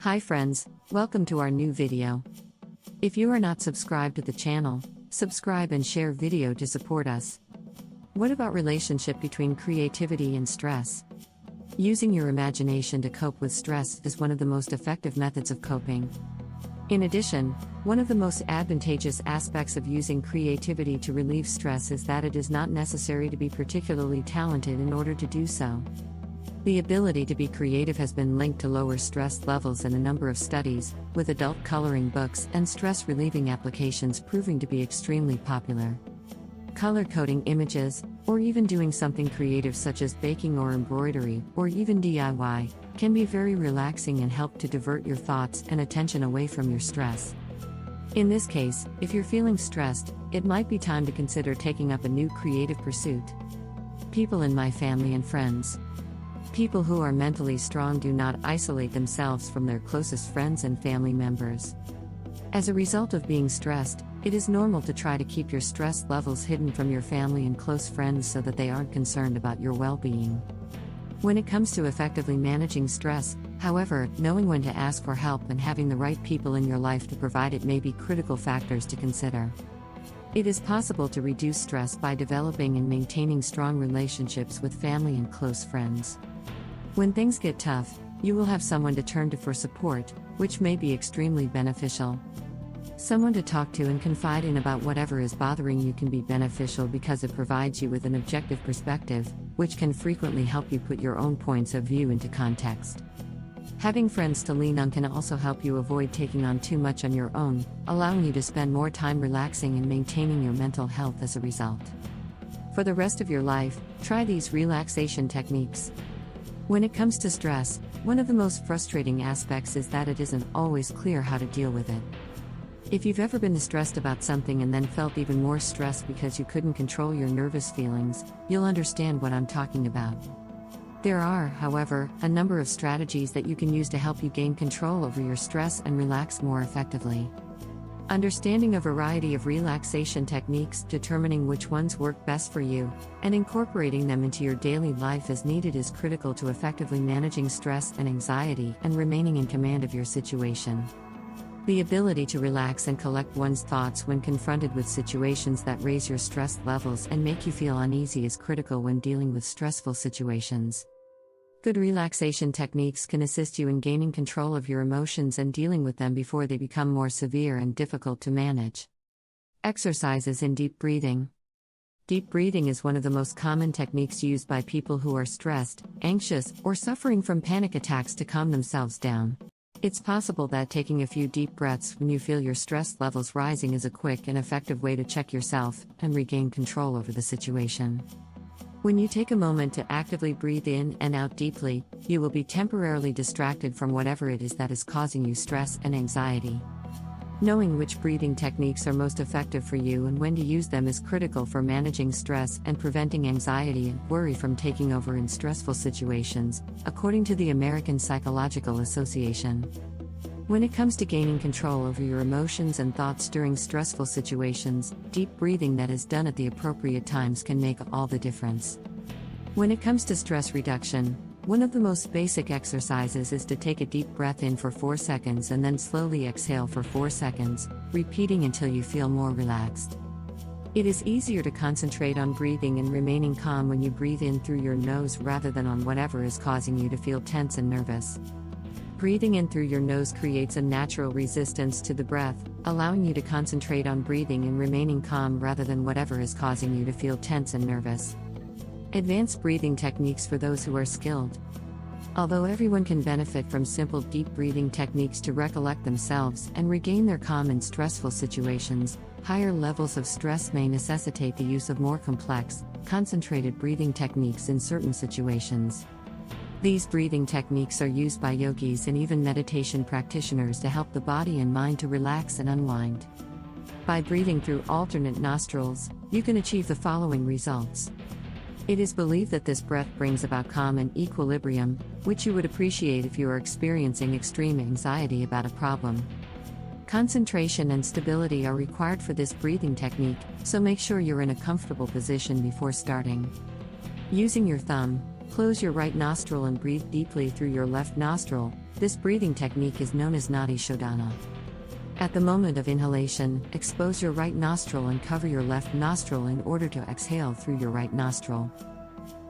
Hi friends, welcome to our new video. If you are not subscribed to the channel, subscribe and share video to support us. What about relationship between creativity and stress? Using your imagination to cope with stress is one of the most effective methods of coping. In addition, one of the most advantageous aspects of using creativity to relieve stress is that it is not necessary to be particularly talented in order to do so. The ability to be creative has been linked to lower stress levels in a number of studies, with adult coloring books and stress-relieving applications proving to be extremely popular. Color coding images, or even doing something creative such as baking or embroidery, or even DIY, can be very relaxing and help to divert your thoughts and attention away from your stress. In this case, if you're feeling stressed, it might be time to consider taking up a new creative pursuit. People in my family and friends. People who are mentally strong do not isolate themselves from their closest friends and family members. As a result of being stressed, it is normal to try to keep your stress levels hidden from your family and close friends so that they aren't concerned about your well-being. When it comes to effectively managing stress, however, knowing when to ask for help and having the right people in your life to provide it may be critical factors to consider. It is possible to reduce stress by developing and maintaining strong relationships with family and close friends. When things get tough, you will have someone to turn to for support, which may be extremely beneficial. Someone to talk to and confide in about whatever is bothering you can be beneficial because it provides you with an objective perspective, which can frequently help you put your own points of view into context. Having friends to lean on can also help you avoid taking on too much on your own, allowing you to spend more time relaxing and maintaining your mental health as a result. For the rest of your life, try these relaxation techniques. When it comes to stress, one of the most frustrating aspects is that it isn't always clear how to deal with it. If you've ever been stressed about something and then felt even more stressed because you couldn't control your nervous feelings, you'll understand what I'm talking about. There are, however, a number of strategies that you can use to help you gain control over your stress and relax more effectively. Understanding a variety of relaxation techniques, determining which ones work best for you, and incorporating them into your daily life as needed is critical to effectively managing stress and anxiety and remaining in command of your situation. The ability to relax and collect one's thoughts when confronted with situations that raise your stress levels and make you feel uneasy is critical when dealing with stressful situations. Good relaxation techniques can assist you in gaining control of your emotions and dealing with them before they become more severe and difficult to manage. Exercises in deep breathing. Deep breathing is one of the most common techniques used by people who are stressed, anxious, or suffering from panic attacks to calm themselves down. It's possible that taking a few deep breaths when you feel your stress levels rising is a quick and effective way to check yourself and regain control over the situation. When you take a moment to actively breathe in and out deeply, you will be temporarily distracted from whatever it is that is causing you stress and anxiety. Knowing which breathing techniques are most effective for you and when to use them is critical for managing stress and preventing anxiety and worry from taking over in stressful situations, according to the American Psychological Association. When it comes to gaining control over your emotions and thoughts during stressful situations, deep breathing that is done at the appropriate times can make all the difference. When it comes to stress reduction, one of the most basic exercises is to take a deep breath in for 4 seconds and then slowly exhale for 4 seconds, repeating until you feel more relaxed. It is easier to concentrate on breathing and remaining calm when you breathe in through your nose rather than on whatever is causing you to feel tense and nervous. Breathing in through your nose creates a natural resistance to the breath, allowing you to concentrate on breathing and remaining calm rather than whatever is causing you to feel tense and nervous. Advanced breathing techniques for those who are skilled. Although everyone can benefit from simple deep breathing techniques to recollect themselves and regain their calm in stressful situations, higher levels of stress may necessitate the use of more complex, concentrated breathing techniques in certain situations. These breathing techniques are used by yogis and even meditation practitioners to help the body and mind to relax and unwind. By breathing through alternate nostrils, you can achieve the following results. It is believed that this breath brings about calm and equilibrium, which you would appreciate if you are experiencing extreme anxiety about a problem. Concentration and stability are required for this breathing technique, so make sure you're in a comfortable position before starting. Using your thumb, close your right nostril and breathe deeply through your left nostril, This breathing technique is known as Nadi Shodhana. At the moment of inhalation, expose your right nostril and cover your left nostril in order to exhale through your right nostril.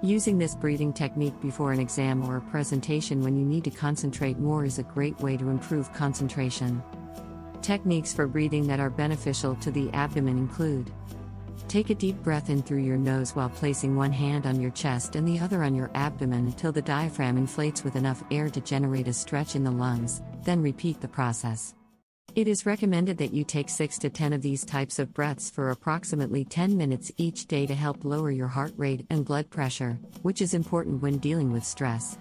Using this breathing technique before an exam or a presentation when you need to concentrate more is a great way to improve concentration. Techniques for breathing that are beneficial to the abdomen include: take a deep breath in through your nose while placing one hand on your chest and the other on your abdomen until the diaphragm inflates with enough air to generate a stretch in the lungs, then repeat the process. It is recommended that you take 6 to 10 of these types of breaths for approximately 10 minutes each day to help lower your heart rate and blood pressure, which is important when dealing with stress.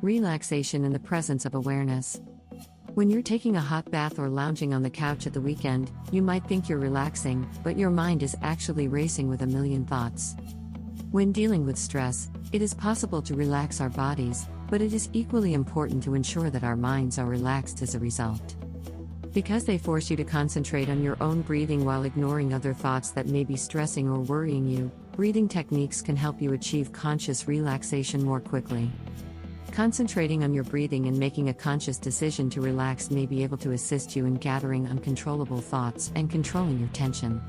Relaxation in the presence of awareness. When you're taking a hot bath or lounging on the couch at the weekend, you might think you're relaxing, but your mind is actually racing with a million thoughts. When dealing with stress, it is possible to relax our bodies, but it is equally important to ensure that our minds are relaxed as a result. Because they force you to concentrate on your own breathing while ignoring other thoughts that may be stressing or worrying you, breathing techniques can help you achieve conscious relaxation more quickly. Concentrating on your breathing and making a conscious decision to relax may be able to assist you in gathering uncontrollable thoughts and controlling your tension.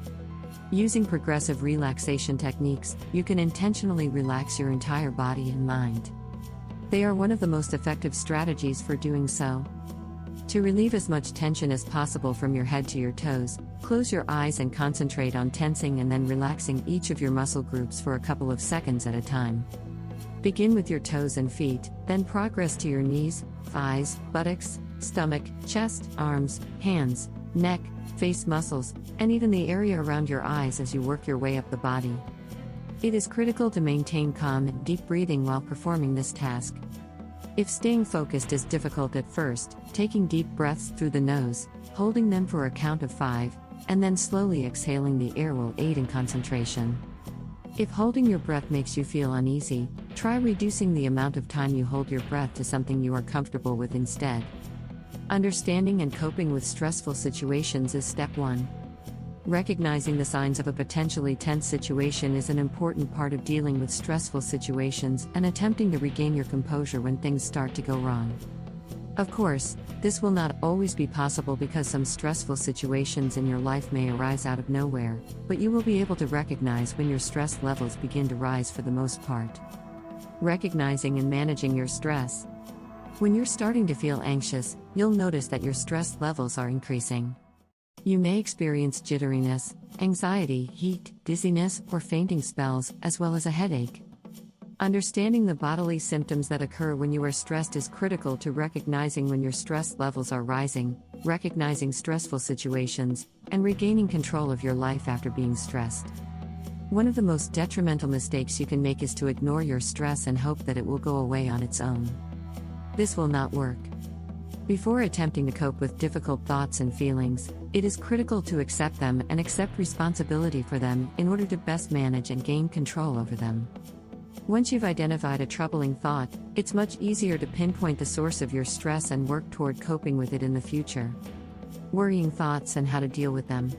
Using progressive relaxation techniques, you can intentionally relax your entire body and mind. They are one of the most effective strategies for doing so. To relieve as much tension as possible from your head to your toes, close your eyes and concentrate on tensing and then relaxing each of your muscle groups for a couple of seconds at a time. Begin with your toes and feet, then progress to your knees, thighs, buttocks, stomach, chest, arms, hands, neck, face muscles, and even the area around your eyes as you work your way up the body. It is critical to maintain calm and deep breathing while performing this task. If staying focused is difficult at first, taking deep breaths through the nose, holding them for a count of 5, and then slowly exhaling the air will aid in concentration. If holding your breath makes you feel uneasy, try reducing the amount of time you hold your breath to something you are comfortable with instead. Understanding and coping with stressful situations is step 1. Recognizing the signs of a potentially tense situation is an important part of dealing with stressful situations and attempting to regain your composure when things start to go wrong. Of course, this will not always be possible because some stressful situations in your life may arise out of nowhere, but you will be able to recognize when your stress levels begin to rise for the most part. Recognizing and managing your stress. When you're starting to feel anxious, you'll notice that your stress levels are increasing. You may experience jitteriness, anxiety, heat, dizziness, or fainting spells, as well as a headache. Understanding the bodily symptoms that occur when you are stressed is critical to recognizing when your stress levels are rising, recognizing stressful situations, and regaining control of your life after being stressed. One of the most detrimental mistakes you can make is to ignore your stress and hope that it will go away on its own. This will not work. Before attempting to cope with difficult thoughts and feelings, it is critical to accept them and accept responsibility for them in order to best manage and gain control over them. Once you've identified a troubling thought, it's much easier to pinpoint the source of your stress and work toward coping with it in the future. Worrying thoughts and how to deal with them.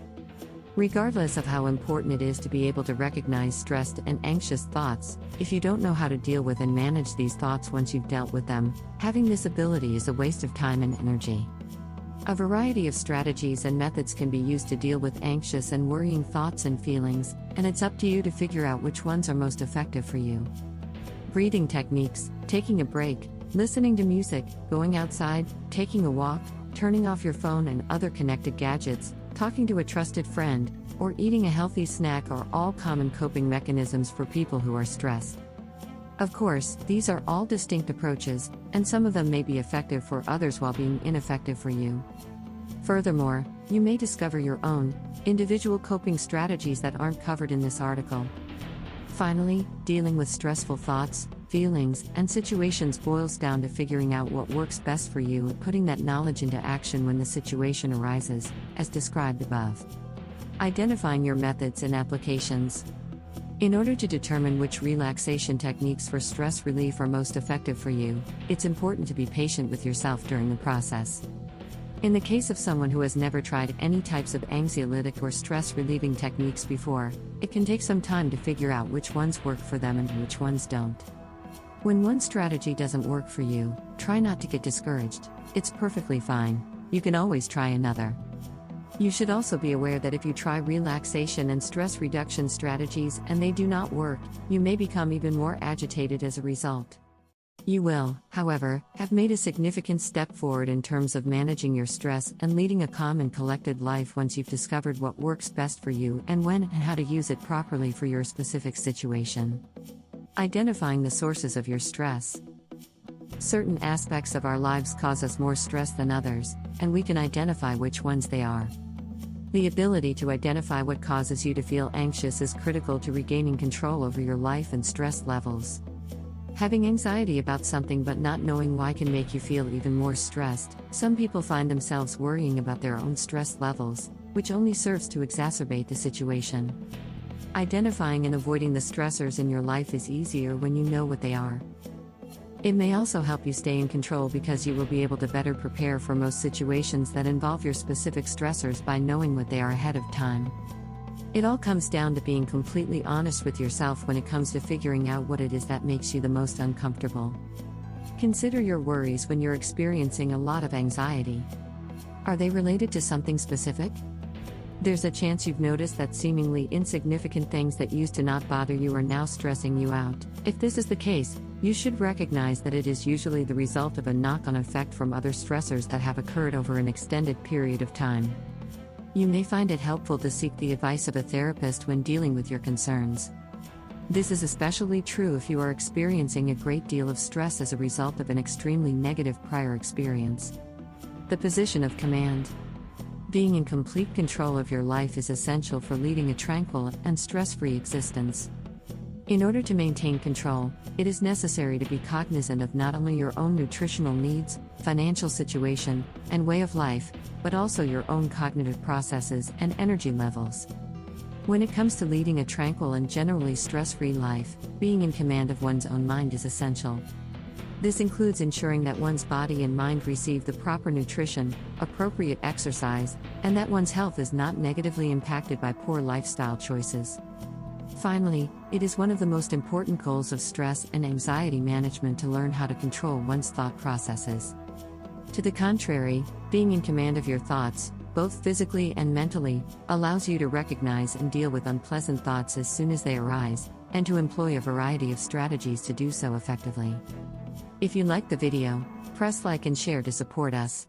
Regardless of how important it is to be able to recognize stressed and anxious thoughts, if you don't know how to deal with and manage these thoughts once you've dealt with them, having this ability is a waste of time and energy. A variety of strategies and methods can be used to deal with anxious and worrying thoughts and feelings, and it's up to you to figure out which ones are most effective for you. Breathing techniques, taking a break, listening to music, going outside, taking a walk, turning off your phone and other connected gadgets, talking to a trusted friend, or eating a healthy snack are all common coping mechanisms for people who are stressed. Of course, these are all distinct approaches, and some of them may be effective for others while being ineffective for you. Furthermore, you may discover your own, individual coping strategies that aren't covered in this article. Finally, dealing with stressful thoughts, feelings, and situations boils down to figuring out what works best for you and putting that knowledge into action when the situation arises, as described above. Identifying your methods and applications. In order to determine which relaxation techniques for stress relief are most effective for you, it's important to be patient with yourself during the process. In the case of someone who has never tried any types of anxiolytic or stress-relieving techniques before, it can take some time to figure out which ones work for them and which ones don't. When one strategy doesn't work for you, try not to get discouraged. It's perfectly fine. You can always try another. You should also be aware that if you try relaxation and stress reduction strategies and they do not work, you may become even more agitated as a result. You will, however, have made a significant step forward in terms of managing your stress and leading a calm and collected life once you've discovered what works best for you and when and how to use it properly for your specific situation. Identifying the sources of your stress. Certain aspects of our lives cause us more stress than others, and we can identify which ones they are. The ability to identify what causes you to feel anxious is critical to regaining control over your life and stress levels. Having anxiety about something but not knowing why can make you feel even more stressed. Some people find themselves worrying about their own stress levels, which only serves to exacerbate the situation. Identifying and avoiding the stressors in your life is easier when you know what they are. It may also help you stay in control because you will be able to better prepare for most situations that involve your specific stressors by knowing what they are ahead of time. It all comes down to being completely honest with yourself when it comes to figuring out what it is that makes you the most uncomfortable. Consider your worries when you're experiencing a lot of anxiety. Are they related to something specific? There's a chance you've noticed that seemingly insignificant things that used to not bother you are now stressing you out. If this is the case, you should recognize that it is usually the result of a knock-on effect from other stressors that have occurred over an extended period of time. You may find it helpful to seek the advice of a therapist when dealing with your concerns. This is especially true if you are experiencing a great deal of stress as a result of an extremely negative prior experience. The position of command. Being in complete control of your life is essential for leading a tranquil and stress-free existence. In order to maintain control, it is necessary to be cognizant of not only your own nutritional needs, financial situation, and way of life, but also your own cognitive processes and energy levels. When it comes to leading a tranquil and generally stress-free life, being in command of one's own mind is essential. This includes ensuring that one's body and mind receive the proper nutrition, appropriate exercise, and that one's health is not negatively impacted by poor lifestyle choices. Finally, it is one of the most important goals of stress and anxiety management to learn how to control one's thought processes. To the contrary, being in command of your thoughts, both physically and mentally, allows you to recognize and deal with unpleasant thoughts as soon as they arise, and to employ a variety of strategies to do so effectively. If you liked the video, press like and share to support us.